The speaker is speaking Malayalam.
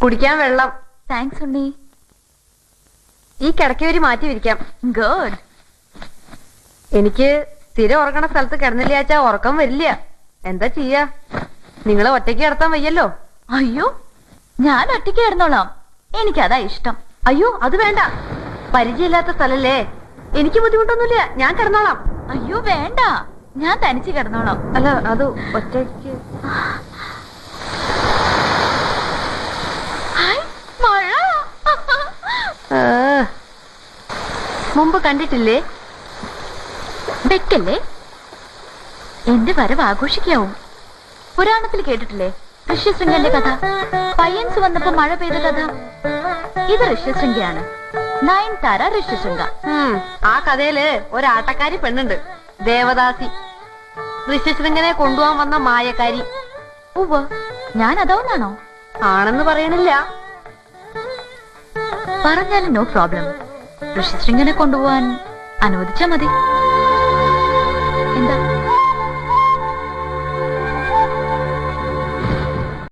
കുടിക്കാൻ വെള്ളം. താങ്ക്സ് ഉണ്ണി. ഈ കിടക്കവരി മാറ്റി വിരിക്കാം. ഗുഡ്. എനിക്ക് സ്ഥിരം ഉറങ്ങണ സ്ഥലത്ത് കിടന്നില്ലാച്ചാ ഉറക്കം വരില്ല. എന്താ ചെയ്യാ? നിങ്ങളെ ഒറ്റയ്ക്ക് കിടത്താൻ വയ്യല്ലോ. അയ്യോ, ഞാൻ ഒറ്റയ്ക്ക് കിടന്നോളാം. എനിക്കതാ ഇഷ്ടം. അയ്യോ, അത് വേണ്ട. പരിചയമില്ലാത്ത സ്ഥലല്ലേ. എനിക്ക് ബുദ്ധിമുട്ടൊന്നുമില്ല, ഞാൻ കിടന്നോളാം. അയ്യോ വേണ്ട, ഞാൻ തനിച്ച് കിടന്നോളാം. അല്ല, അത് ഒറ്റയ്ക്ക്. മഴ മുമ്പ് കണ്ടിട്ടില്ലേ? വെക്കല്ലേ, എന്റെ വരവ് ആഘോഷിക്കാവും. പുരാണത്തിൽ കേട്ടിട്ടില്ലേ ഋഷ്യശൃംഗന്റെ കഥ? പയ്യൻസ് വന്നപ്പോ മഴ പെയ്ത കഥ. ഇത് ഋഷ്യശൃംഗയാണ്. നയൻതാര ഋഷ്യശൃംഗ. ആ കഥയില് ഒരാട്ടക്കാരി പെണ്ണുണ്ട്, ദേവദാസി. ഋഷ്യശൃംഗനെ കൊണ്ടുപോകാൻ വന്ന മായക്കാരി. ഉവ്വ്, ഞാൻ അതോന്നാണോ? ആണെന്ന് പറയണില്ല. പറഞ്ഞാലും നോ പ്രോബ്ലം. ഋഷ്യശൃംഗനെ കൊണ്ടുപോവാൻ അനുവദിച്ചാ മതി. എന്താ?